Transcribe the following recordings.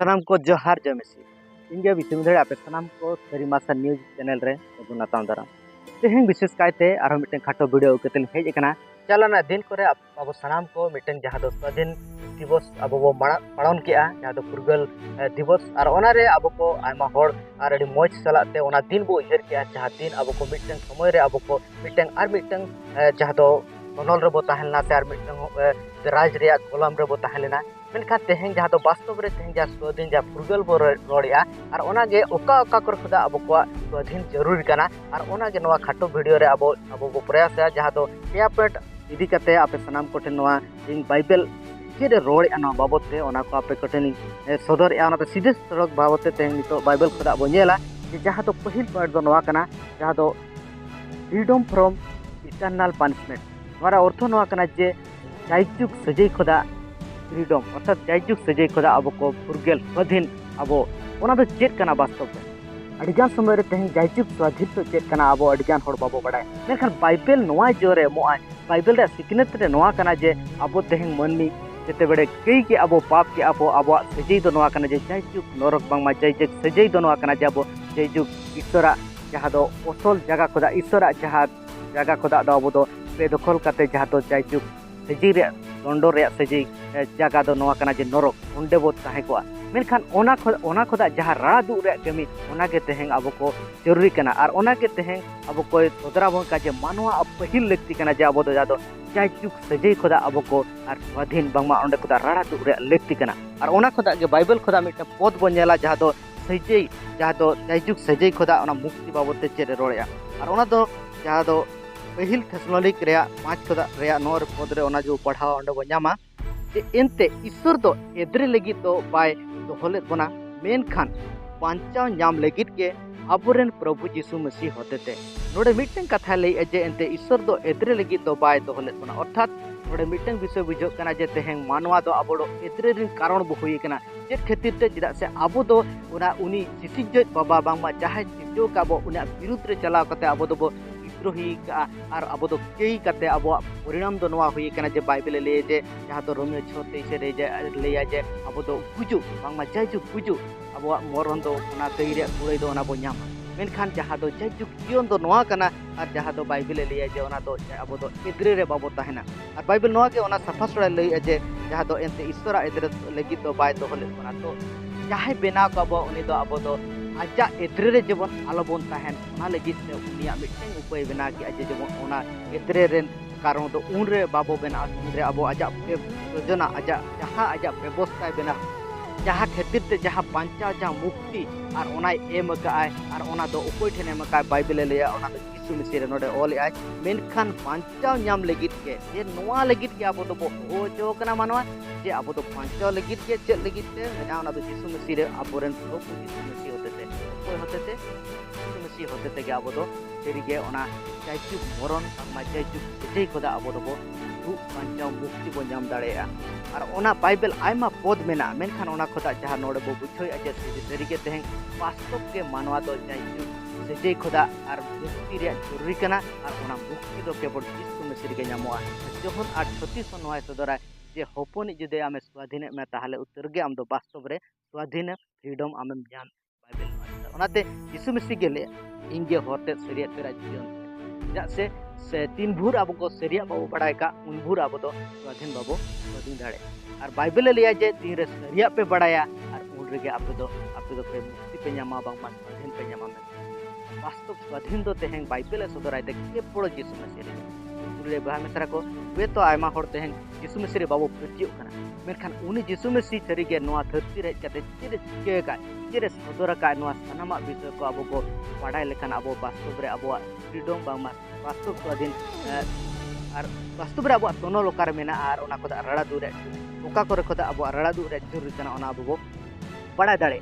सानाम को जोहार जमेसी इंगे विसम धड़े आपे सानाम को सरी मासा न्यूज चैनल रे बदुना ताम दाराम तेहें विशेष कायते आरो मिटन खाटो वीडियो केतेल हेज एकना चालाना दिन करे अब सानाम को मिटन जहां दो स्वाधीन दिवस अब वो पालन किया जहां दो फुरगल दिवस और ओनारे अब को आयमा होड़ और अडी मौज सलाते ओना दिन बो उयहर किया जहां दिन अब को मिटन समय रे अब को मिटन आर मिटन जहां दो बनल रे बो ताहेलना से आर मिटन राज रे कलम रे बो ताहेलना मेनखान तेहें जहां दो वास्तव रे तेहें जहां स्वाधीन जहां फुरगल बो रोड़िया और ओनागे ओका ओका कर खुदा अब को स्वाधीन जरूरी कना और ओनागे नवा खाटो वीडियो रे अब बो प्रयास जहां दो पेया पेट इदी कते आपे सनाम कोठे नवा इन बाइबल चेद रोड़िया नवा बाबते ओना को आपे कोठे सदर या ओना सीधे सड़क बाबते तेहें नितो बाइबल खुदा बो नेला जहां दो पहिल पॉइंट दो नवा कना जहां दो फ्रीडम फ्रॉम इटर्नल पनिशमेंट नवारा अर्थ नवा कना जे जायजुग सजै खुदा फ्रीडम अर्थात जायजुग सजै खुदा अब को फुरगेल स्वाधीन अब ओना दो चेक कना वास्तव में अडिगान समय रे तेहें जायजुग स्वाधीन तो चेक कना अब अडिगान होड़ बाबो बडाय मेनखान बाइबल नवा जोरे मोआय बाइबल रे सिकनेत रे नवा कना जे अब तेहें मननी जेते बड़े कई के अब पाप के अब सजै दो नवा कना जे जायजुग नरक बांगमा जायजुग सजै दो नवा कना जे अब जायजुग ईश्वरा जहां दो असल जगह खुदा ईश्वरा जहां जगह खुदा दो अब दो बेदखल काते जहां दो जायजुग सजै रे दंडो रे सजै जगह दो नवा कना जे नरक उंडे बो ताहे को मेनखान ओना खुदा जहां राड़ा दु रे कमी ओना के तेहें अब को जरूरी कना और ओना के तेहें अब को तोदरा बन का जे मानवा अब पहिल लगती कना जे अब दो जादो जायजुग सजै खुदा अब को और स्वाधीन बांगमा ओंडे खुदा राड़ा दु रे लगती कना और ओना खुदा के बाइबल खुदा मिट पद बो नेला जहां दो सजै जहां दो जायजुग सजै खुदा ओना मुक्ति बाबते चेरे रोड़या और ओना दो जहां दो पहिल थेसलोनिक रे 5 खुदा रे 9 पद रे ओना जो पढ़ावा ओंडे बो ᱧᱟᱢᱟ जे एनते ईश्वर दो एद्रे लगित दो बाय दोहले बना मेनखान पांचाव ᱧᱟᱢ लगित के आबोरेन प्रभु यीशु मसीह होते थे नोडे मिटन कथा लई जे एनते ईश्वर दो एद्रे लगित दो बाय दोहले बना अर्थात नोडे मिटन विषय बुझो कना जे तेहें मानवा दो आबो एद्रे रिन कारण बो हुई कना जे खातिर ते जिदा से आबो दो उना उनी सिसिजो बाबा बांगमा चाहे सिजो का बो उना विरुद्ध रे चलाव कते आबो दो विद्रोही का और अब दो कई कते अब परिणाम दो नवा हुई कना जे बाइबल ले जे जहां दो रोमियो 6:23 रे जे लेया जे अब दो गुजु बांगमा जायजुग गुजु अब मरण दो ओना कई रे कुड़ै दो ओना बो ᱧᱟᱢ मेनखान जहां दो जायजुग जीवन दो नवा कना और जहां दो बाइबल लेया जे ओना दो अब दो एद्रे रे बाबो ताहेना और बाइबल नवा के ओना सफा सड़ा लई जे जहां दो एनते ईश्वरा एद्रे लगी दो बाय दो हले ओना तो चाहे बेना को अब उनी दो अब दो आजा एद्रे रे जेबन आलोबन ताहेन ओना लगित ते उनिया मिटन उपाय बेना कि आजे जेबन ओना एद्रे रेन कारण दो उन रे बाबो बेना उन रे अब आजा योजना आजा जहां आजा व्यवस्था बेना जहां खातिर ते जहां पंचा जहां मुक्ति और ओना एम काय और ओना दो उपाय ठेने एम काय बाइबल लेया ओना दो यीशु मसीह रे नोडे ऑल आय मेनखान पंचा ᱧᱟᱢ लगित के जे नोआ लगित के अब दो हो जो कना मानवा जे अब दो पंचा लगित के चेत लगित ते ओना दो यीशु मसीह रे आबोरेन प्रभु यीशु मसीह होते थे यीशु मसीह होते थे अब दो सेरिगे ओना जायजुग मरण बांगमा जायजुग सजै खुदा अब दो दु पंचा मुक्ति बो ᱧᱟᱢ दाड़ेया और ओना बाइबल आयमा पद मेना मेनखान ओना खुदा जहां नोडे बो बुझोय अजे सेरिगे तेहें वास्तव के मानवा दो जायजुग सजै खुदा और मुक्ति रे जरूरी कना और ओना मुक्ति दो केवल यीशु मसीह गे ᱧᱟᱢᱚᱜᱼᱟ जखन 38 नोआ सदरा जे हपन जुदे आमे स्वाधीन में ताहले उत्तर गे आम दो वास्तव रे स्वाधीन फ्रीडम आमेम ᱧᱟᱢ बाइबल ओनाते यीशु मसीह गेले इंगे होते सरिया पेरा जीवन जा से तीन भूर अब को सरिया बाबू बड़ाय का उन भूर अब तो स्वाधीन बाबू स्वाधीन दाड़े और बाइबल लिया जे तीन रे सरिया पे बड़ाया और उन रे आप दो पे मुक्ति पे ᱧᱟᱢᱟ बांगमा स्वाधीन पे ᱧᱟᱢᱟ वास्तव स्वाधीन दो तेहें बाइबल सदराय दे के पड़ो यीशु मसीह रे बहा मित्रा को वे तो आयमा होड़ तेहें यीशु मसीह रे बाबू प्रत्युक कना मेनखान उनी यीशु मसीह सरिगे नोआ धरती रे कते चिरे चिके का चिरे सदर का नोआ सनामा विषय को अब को पढ़ाई लेखान अब वास्तव रे अब फ्रीडम बांगमा वास्तव स्वाधीन और वास्तव रे अब तोनो लोकार मेना और ओना को राड़ा दुरे ओका करे को अब राड़ा दुरे जरूरी कना ओना अब पढ़ाई दाड़े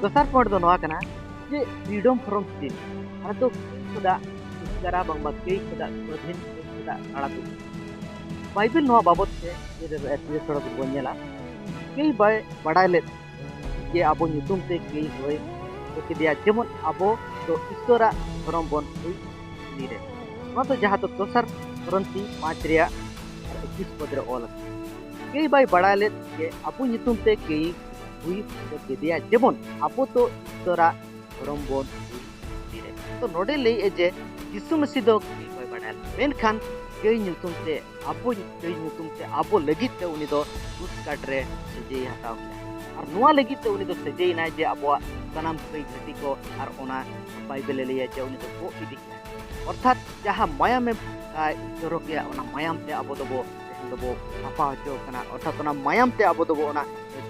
दोसर पॉइंट दो नोआ कना जे फ्रीडम फ्रॉम सिन अरे तो खुदा करा बांगमा कई खुदा स्वाधीन खुदा राड़ा दु बाइबल नोआ बाबत से ये सड़क बो नेला कई बाय बड़ाय ले के आबो नितुम ते कई होय तो किदिया जेमन आबो तो ईश्वरा धर्म बन हुई नीरे मा तो जहां तो दोसर करंती 5 रे 21 पद रे ऑल कई बाय बड़ाय ले के आबो नितुम ते कई हुई तो केदिया जेमन अब तो ईश्वरा धर्म बोन तो नोडे लई जे यीशु मसीह दो कोई बडाल मेनखान कई ᱧᱩᱛᱩᱢ ते ᱟᱵᱚ कई ᱧᱩᱛᱩᱢ ते ᱟᱵᱚ ᱞᱟᱹᱜᱤᱫ ᱛᱮ ᱩᱱᱤ ᱫᱚ ᱠᱨᱩᱥ ᱠᱟᱴ ᱨᱮ ᱥᱟᱹᱡᱟᱹᱭ ᱦᱟᱛᱟᱣ ᱠᱮᱫᱟ ᱟᱨ ᱱᱚᱣᱟ ᱞᱟᱹᱜᱤᱫ ᱛᱮ ᱩᱱᱤ ᱫᱚ ᱥᱟᱹᱡᱟᱹᱭᱱᱟᱭ ᱡᱮ ᱟᱵᱚᱣᱟᱜ ᱥᱟᱱᱟᱢ ᱠᱟᱹᱭ ᱜᱷᱟᱹᱴᱤ ᱠᱚ ᱟᱨ ᱚᱱᱟ ᱵᱟᱭᱵᱮᱞ ᱞᱟᱹᱭᱟ ᱡᱮ ᱩᱱᱤ ᱫᱚ ᱜᱚᱜ ᱤᱫᱤ ᱠᱮᱫᱟ ᱚᱨᱛᱷᱟᱛ ᱡᱟᱦᱟᱸ ᱢᱟᱭᱟᱢᱮ ᱡᱚᱨᱚᱠᱮᱜᱼᱟ ᱚᱱᱟ ᱢᱟᱭᱟᱢ ᱛᱮ ᱟᱵᱚ ᱫᱚᱵᱚ ᱛᱮᱦᱮᱧ ᱫᱚᱵᱚ ᱥᱟᱯᱷᱟ ᱦᱚᱪᱚ ᱠᱟᱱᱟ ᱚᱨᱛᱷᱟᱛ ᱚᱱᱟ ᱢᱟᱭᱟᱢ ᱛᱮ ᱟᱵᱚ ᱫᱚᱵᱚ ᱚᱱᱟ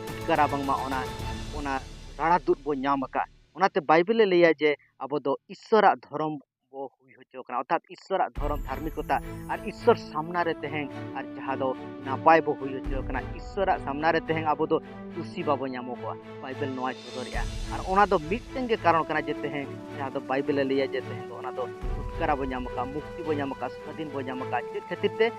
ᱪᱷᱩᱴᱠᱟᱨᱟ ᱵᱟᱝᱢᱟ ᱚᱱᱟ ᱨᱟᱲᱟ ᱫᱩᱫ ᱵᱚ ᱧᱟᱢ ᱟᱠᱟᱫ ᱚᱱᱟᱛᱮ ᱵᱟᱭᱵᱮᱞ ᱞᱟᱹᱭᱟ ᱡᱮ ᱟᱵᱚ ᱫᱚ ᱤᱥᱥᱚᱨᱟᱜ ᱫᱷᱚᱨᱚᱢ बो हुई होचो कना अर्थात ईश्वराग धर्म धार्मिकता और ईश्वर सामना रे तेहें और जहाँ दो नापाय बो हुई होचो कना ईश्वराग सामना रे तेहें अब दो खुशी बाबो ᱧᱟᱢᱚ को बाइबल नोआ चोदरिया और ओना दो मिटटें के कारण कना जे तेहें जहाँ दो बाइबल लिया जे तेहें दो ओना दो छुटकारा बो ᱧᱟᱢ का मुक्ति बो ᱧᱟᱢ का स्वाधीन बो ᱧᱟᱢ का जे खातिर ते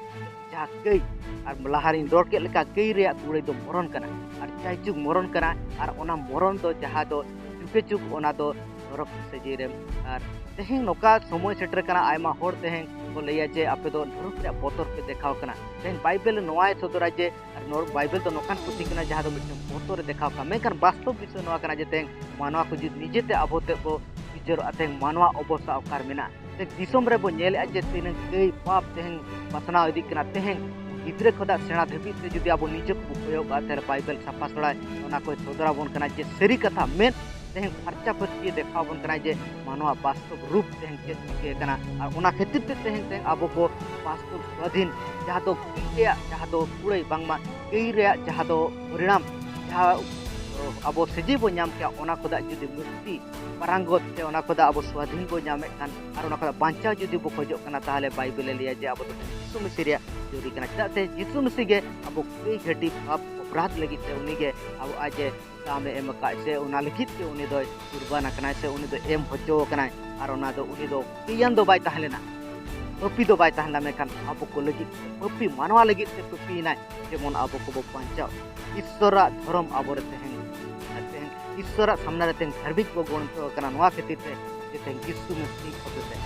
जहाँ कई और लहारिन रोड के लेका कई रे कुड़े दो मरण कना और चाइचुक मरण कना और ओना मरण दो जहाँ दो चुके चुक ओना दो नरक सजे रे और तेहें नोका समय सेटर कना आयमा होड़ तेहें को लैया जे आपे दो नरक रे बोतर पे देखाव कना तेहें बाइबल नोआ सदरा जे और बाइबल तो नोकान पुथी कना जहाँ दो मिटन बोतर देखाव का मेकन वास्तव विषय नोआ कना जे तेहें मानवा को जुद निजेते अबोते को इजर अतें मानवा अबसा अकार मेना ते दिसोम रे बो नेले जे तेन कई पाप तेहें पसना इदी कना तेहें गिद्रे खोदा सेना धबी ते जुदी अब निजे को उपयोग आते बाइबल साफा सड़ा ओना को सदरा बोन कना जे सरी कथा मेन तेहें फर्चा फर्ची देखा बन कना जे मानवा वास्तव रूप तेहें चेत के कना और ओना खातिर ते तेहें अब को वास्तव स्वाधीन जहाँ दो जहाँ दो कुड़े बांगमा कई रे जहाँ दो परिणाम जहाँ अब सजी बो नाम के ओना खोदा जुदी मुक्ति परांगत ते ओना खोदा अब स्वाधीन बो नामे कान और ओना खोदा बांचा जुदी बो खोजो कना ताहले बाइबल लिया जे अब यीशु मसीह रे जोरी कना चते यीशु मसीह के अब कई घटी पाप अपराध लगी ते उनी के अब आज सामने एम का से उना लिखित के उनी दो कुर्बान कना से उनी दो एम होचो कना और ओना दो उनी दो कियान दो बाय ताहलेना पपी दो बाय ताहला मेखान अब को लगी पपी मानवा लगी ते पपी ना जेमन अब को बो पांचा ईश्वरा धर्म अब रे तेहें ईश्वरा सामना रे तेहें धार्मिक बो गुण कना नोआ खातिर ते तेहें यीशु मसीह खबते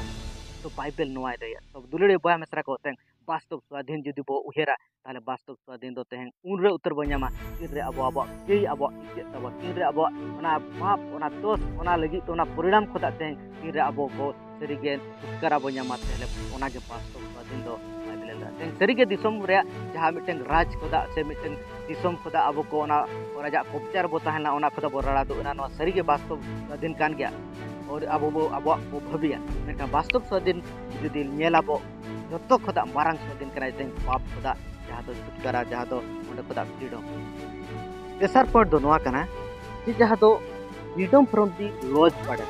तो बाइबल नोआ दया तो दुलड़े बया मेसरा को तेहें वास्तव स्वाधीन जुदी बो उहेरा ताले वास्तव स्वाधीन दो तेहें उन रे उत्तर बो ᱧᱟᱢᱟ इन रे अब कई अब इज्जत तब इन रे अब ओना पाप ओना दोष ओना लगी तो ओना परिणाम खोदा तेहें इन रे अब बो सरीगे छुटकारा बो ᱧᱟᱢᱟ तेले ओना के वास्तव स्वाधीन दो बाइबल तेहें सरीगे दिसोम रे जहां मिटन राज खोदा से मिटन दिसोम खोदा अब को ओना राजा उपचार बो ताहना ओना खोदा बो राड़ा दो ओना सरीगे वास्तव स्वाधीन कान गया और अब बो भबिया मेका वास्तव स्वाधीन जुदी नेलाबो जतो खोदा मारंग स्वाधीन कना तेहें पाप खोदा जहाँ दो छुटकारा जहाँ दो उन्हें खोदा फ्रीडम तेसार पॉइंट दो नोआ कना कि जहाँ दो फ्रीडम फ्रॉम दी लॉज पड़े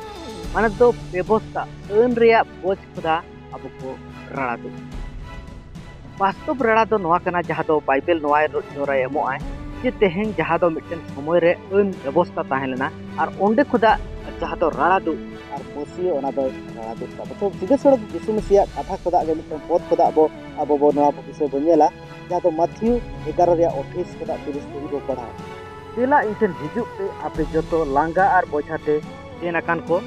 माने दो व्यवस्था अन रेया बोझ खोदा अब को राड़ा दो वास्तव राड़ा दो नोआ कना जहाँ दो बाइबल नोआ जोरा एमो आए जे तेहें जहाँ दो मिटन समय रे अन व्यवस्था ताहेलेना और ओंडे खोदा जहाँ दो राड़ा दो और मसीह ओना दो राड़ा दो तो जिगेसड़ यीशु मसीह कथा खोदा के मिटन पद खोदा अब बो नोआ विषय बो नेला जहाँ तो मथियु 11:28 खोदा 30 बो पढ़ा तेला इनठेन हिजुक पे आपे जतो लांगा और बोझाते तेनाकान को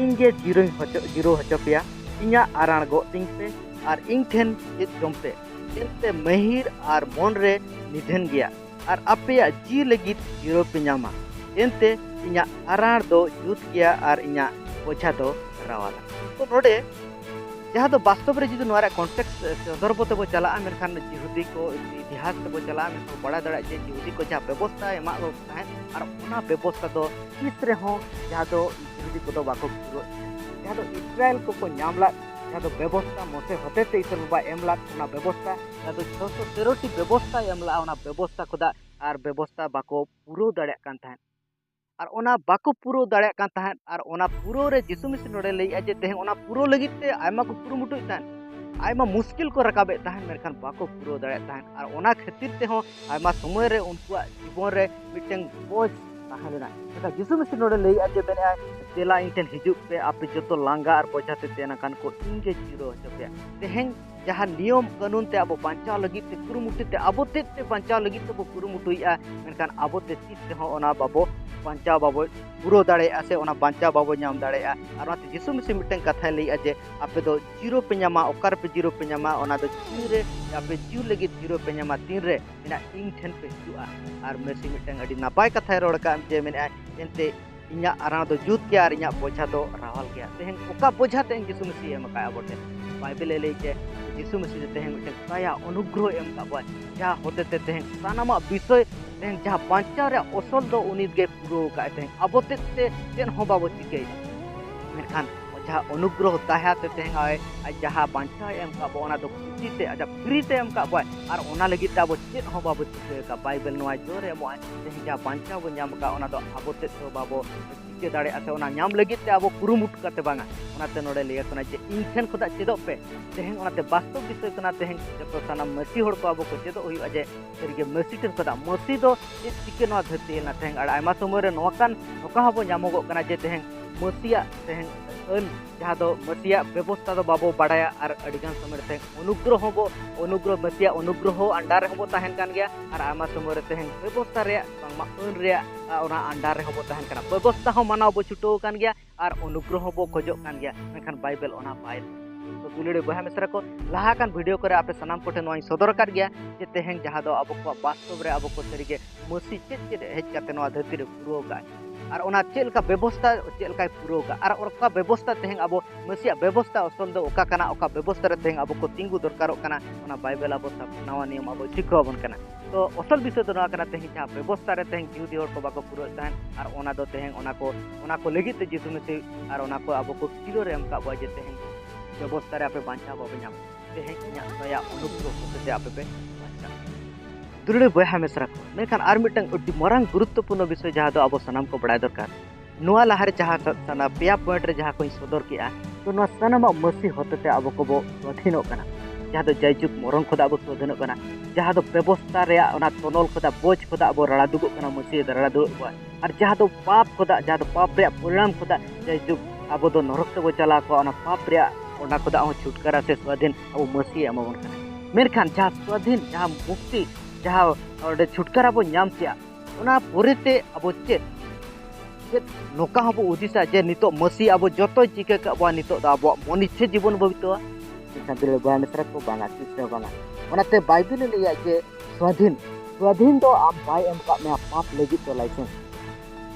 इंगे जीरो हचो पेया इन्या आराण गो तिंग पे और इंठेन इत जम पे एनते महिर और मन रे निधन गया और आपे जी लगी जीरो पे ᱧᱟᱢᱟ एनते इन्या आराण दो जुत गया और इन्या बोझा दो रावाला तो नोडे जहाँ तो वास्तव रे जुदी नोरा कॉन्टेक्स्ट संदर्भ ते बो चला मेनखान यहूदी को इतिहास ते बो चला मेन बड़ा दड़ा जे यहूदी को जहाँ व्यवस्था एमा दो ताहें और ओना व्यवस्था दो इस रे हो जहाँ तो यहूदी को दो बाको पूरो जहाँ तो इस्राएल को ᱧᱟᱢला जहाँ तो व्यवस्था मोसे होते ते ईश्वर बाबा एमला ओना व्यवस्था जहाँ तो 613 टी व्यवस्था एमला ओना व्यवस्था खोदा और व्यवस्था बाको पूरो दड़ा कान ताहें और ओना बाको पूरो दड़ा कान ताहें और ओना पूरो रे यीशु मसीह नोडे लैया जे तेहें ओना पूरो लगित ते आयमा को पूरो मुटुय ताहें आयमा मुश्किल को रकाबे ताहें मेनखान बाको पूरो दड़ा ताहें और ओना खातिर ते हो आयमा समय रे उनकुआ जीवन रे मिटन बोझ ताहेलेना एका यीशु मसीह नोडे लैया जे बेने तेला इनठेन हिजुक पे आपे जतो लांगा और बोझाते तेनाकान को इंगे जीरो हचपे तेहें जहाँ नियम कानून ते अब बांचा लगी ते कुरुमुटु ते अब ते बांचा लगी ते कुरुमुटुया मेनखान अब ते तीस ते हो ओना बाबो बांचा बाबो पुरो दाड़ेया से ओना बांचा बाबो नाम दाड़ेया और ओनाते यीशु मसीह मिटन कथा लैया जे आपे दो जीरो पे नामा ओकार पे जीरो पे नामा ओना दो जीरे आपे जीव लगी जीरो पे नामा तीन रे मेना इन ठन पे हिजुआ और मसीह मिटन अडी नापाय कथा रोड़ का जे मेना एनते इन्या आरा दो जुत के और इन्या बोझा दो रावल गया तेहन ओका बोझा तेहन यीशु मसीह एम का अबोटे बाइबल ले जे यीशु मसीह तेहन मिटन दया अनुग्रह एम का बा जा होते ते तेहन सानामा विषय तेहन जहाँ बांचा रे असल दो उनी गे पुरो का तेहन अबोते ते तेन हो बाबो चिके मेखान जहाँ अनुग्रह ताहा ते तेहन आए जहाँ बांचा एम का बो ओना दो खुशी ते आजा फ्री ते एम का बा और ओना लगी ता बो चेत हो बाबो चिके का बाइबल नोआ जोरे मो तेहन जहाँ बांचा बो नाम का ओना दो अबोते तो बाबो चिके दाड़े आसे ओना नाम लगी ते अबो कुरुमुट करते बांगा ओनाते नोडे लिया कना जे इन ठेन खुदा चेदो पे तेहन ओनाते वास्तव विषय कना तेहन जतो सानाम मसी होड़ को अबो को चेदो हुई अजे तेरिगे मसी ठेन खुदा मसी दो जे चिके नोआ धरती ना तेहन अड़ आयमा समय रे नोकान नोका हबो नामोगो कना जे तेहन मसिया तेहन जहाँ दो मसीहा व्यवस्था दो बाबो बाड़ाया और अड़ीगान समय तेहन अनुग्रह हबो अनुग्रह मसीहा अनुग्रह अंडार हबो तहन कान गया और आयमा समय तेहन व्यवस्था रे बांगमा अन रे ओना अंडार रे हबो तहन काना व्यवस्था हो मानाव बो छुटो कान गया और अनुग्रह हबो खोजो कान गया मेखान बाइबल ओना पाइल तो दुलड़े बहा मिसरा को लहा कान वीडियो करे आपे सनाम कोठे नोई सदर कर गया जे तेहन जहाँ दो अब को वास्तव रे अब को तरीके मसी चेत चेत हेज काते नोआ धरती रे पुरो का और ओना चेल का व्यवस्था चेल का पुरो का और ओका व्यवस्था तेहन अब मसीहा व्यवस्था असल दो ओका काना ओका व्यवस्था रे तेहन अब को तिंगु दरकारो काना ओना बाइबल अब सब नवा नियम अब सिखो बन काना तो असल विषय दो नवा काना तेहन जहाँ व्यवस्था रे तेहन जुदी होड़ को बाको पुरो तहन और ओना दो तेहन ओना को लगी ते यीशु मसीह और ओना को अब को किलो रे एम का बजे तेहन व्यवस्था रे आपे बांचा बाबे नाम तेहन इन्या दया अनुग्रह होते आपे पे बांचा दुलड़े बहा मिसरा को मेखान आर मिटंग अड्डी मरांग गुरुत्वपूर्ण विषय जहाँ दो अब सनाम को बड़ाय दरकार नोआ लहारे जहाँ सना पेया पॉइंट रे जहाँ कोई सदर किया तो नोआ सनामा मसीह होते अब को बो स्वाधीनो कना जहाँ दो जयजुग मरंग खुदा अब स्वाधीनो कना जहाँ दो व्यवस्था रे ओना तनल खुदा बोझ खुदा अब रड़ा दुगो कना मसीह रड़ा दुगो और जहाँ दो पाप खुदा जहाँ दो पाप रे परिणाम खुदा जयजुग अब दो नरक ते बो चला को ओना पाप रे ओना खुदा हो छुटकारा से स्वाधीन अब मसीह अमबन कना मेरखान जहाँ स्वाधीन जहाँ मुक्ति जहाँ और छुटकारा बो नाम किया ओना पोरेते अब चेत नोका हबो उदिसा जे नितो मसीह अब जतो चिके का नितो अब मनुष्य जीवन भवितो दिले बयान सरा को बांगा किसे बांगा ओनाते बाइबल लिया जे स्वाधीन तो आम बाय एम का में पाप लगी तो लाइसेंस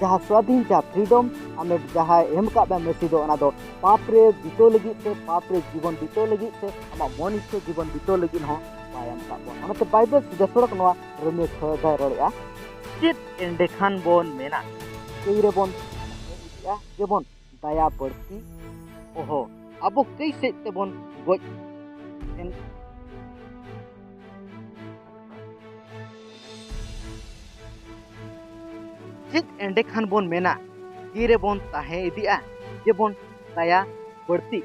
जहाँ स्वाधीन जहाँ फ्रीडम आमे जहाँ एम का में मसीह दो ओना दो पाप रे बितो लगी से पाप रे जीवन बितो लगी से आमा मनुष्य जीवन बितो लगी हो बायम का बोन ओनाते बाइबल सीधा सड़क नवा रमे खदा रड़या चित एंडे खान बोन मेना कई रे बोन या जे बोन दया बढ़ती ओहो अब कैसे ते बोन गोज चित एंडे खान बोन मेना कई रे बोन ताहे इदिया जे बोन दया बढ़ती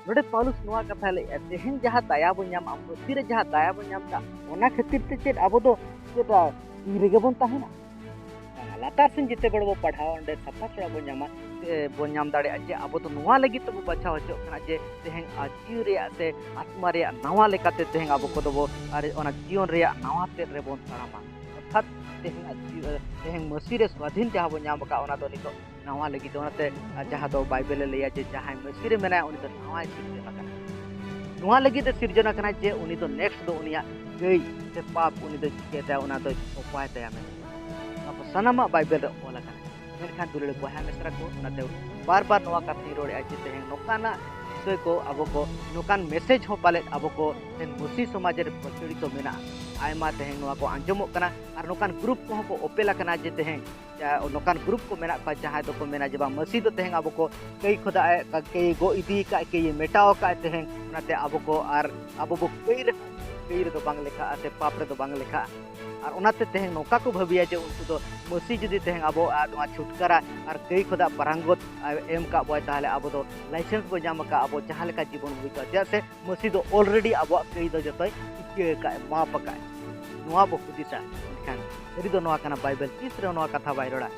नोडे पौलुस नोआ कथा ले तेहन जहाँ दया बो नाम अब मसीह जहाँ दया बो नाम दा ओना खातिर ते चेत अब दो चेता इरेगे बोन ताहेना लातार सेन जिते बड़ बो पढ़ाओ अंडे सफा छड़ा बो नाम दाड़े जे अब तो नोआ लगी तो बचा होचो कना जे तेहन जीव रे से आत्मा रे नवा लेकाते तेहन अब को दो अरे ओना जीवन रे नवा ते रे बोन तारामा अर्थात तेहन मसीह रे स्वाधीन जहाँ बो नाम का ओना दो नितो नवा लगी तो ओनाते जहाँ दो बाइबल लिया जे जहाँ मसीह रे मेना उनी तो नवा सिरजना कना नवा लगी ते सिरजना कना जे उनी तो नेक्स्ट दो उनिया गई से पाप उनी तो चिकेता ओना दो उपाय तया में अब सनामा बाइबल रे ओला कना मेनखान दुलड़े बहा मिसरा को ओनाते बार बार नवा कथी रोड़े आज तेहन नोकाना विषय को अब को नोकान मैसेज हो पाले अब को तेन मुसी समाज रे प्रचलित मेना आयमा तेहन नोआ को आंजमो कना और नोकान ग्रुप को ओपेला कना जे तेहन नोकान ग्रुप को मेना पा जहाँ दो को मेना जबा मसीह तो तेहन अब को कई खुदा कई गो इदी का कई मेटाओ का तेहन ओनाते अब को और अब को कई रे दो बांग लेखा से पाप रे दो बांग लेखा और ओनाते तेहन नोका को भाबिया जे उनको दो मसीह जुदी तेहन अब नोआ छुटकारा और कई खुदा परांगत एम का बय ताहले अब दो लाइसेंस बो जाम का अब जहाँ लेका जीवन हुई जैसे मसीह दो ऑलरेडी अब कई दो जतय इके का माप का नोआ बो खुदिसा खान री दो नोआ कना बाइबल तीस रे नोआ कथा बाय रोड़ा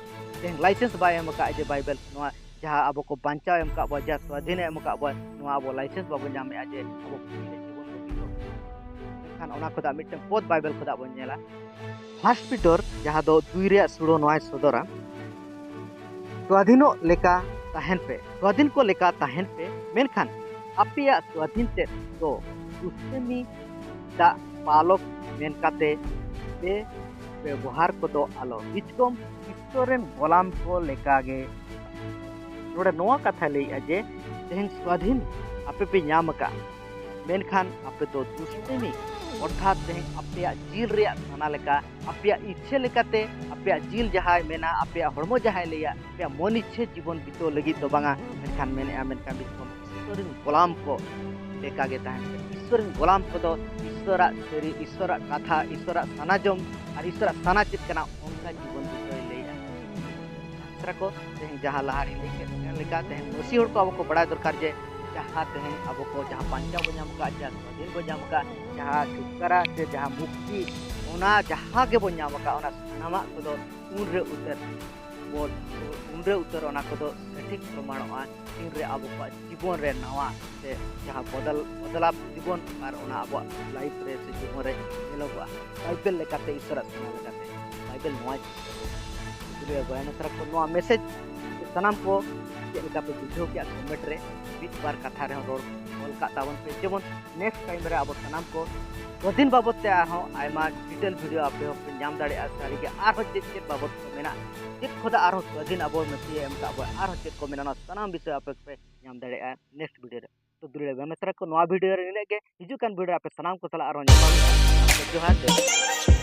तेहन लाइसेंस बाय एम का जे बाइबल नोआ जहाँ अब को बांचा एम का बय जहाँ स्वाधीन एम का बय नोआ अब लाइसेंस बाबो जाम जे अब खान ओना खुदा मिटन पद बाइबल खुदा बन नेला फर्स्ट पीटर जहाँ दो दुई रे सुड़ो नोआ सदरा स्वाधीनों लेका तहन पे स्वाधीन को लेका तहन पे मेनखान अपिया स्वाधीन ते तो उसमें दा पालक मेनकाते पे व्यवहार को दो आलो इचकोम ईश्वरन गोलाम को लेकागे नोडे नोआ कथा लई जे तेहन स्वाधीन आपे पे नाम का मेनखान आपे तो दुष्टेमी अर्थात तेहन आपे जील रे साना लेका आपे इच्छे लेकाते आपे जील जहाय मेना आपे हड़मो जहाय लेया आपे मन इच्छे जीवन बितो लगी तो बांगा मेनखान मेने मेनखान बिस्कोम ईश्वरन गोलाम को लेकागे तहन ईश्वरन गोलाम को तो ईश्वरा सेरी ईश्वरा कथा ईश्वरा सानाजम और ईश्वरा साना चित कना उनका जीवन बितो लेया दूसरा को तेहन जहां लहारी लेके तेहन नसी हड़ को अब को बड़ा दरकार जे जहाँ तेहन अब को जहाँ पंचा बो नाम का जहाँ स्वाधीन बो नाम का जहाँ छुटकारा से जहाँ मुक्ति ओना जहाँ के बो नाम का ओना सानामा को उनरे उतर बोल उनरे उतर ओना को सठिक प्रमाणों तीन रे अब को जीवन रे नवा से जहाँ बदलाव जीवन और ओना अब लाइफ रे से जीवन रे नेलोगा बाइबल लेकाते ईश्वर साना लेकाते बाइबल नवा दुनिया गोयना तरफ को नवा मैसेज सनाम को चेका पे बुझो के कमेंट रे बीच बार कथा रे रोड ऑल का तावन पे जेमन नेक्स्ट टाइम रे अब सनाम को दिन बाबत ते आहो आयमा डिटेल वीडियो आपे हो पे नाम दाड़े सारी के आरो चेक बाबत को मेना चेक खोदा आरो दिन अब मसी एम का अब आरो चेक को मेना सनाम विषय आपे पे नाम दाड़े नेक्स्ट वीडियो रे तो दुरे बेमेसरा को नवा वीडियो रे ने के हिजु कान वीडियो आपे सनाम को तला आरो जोहार दे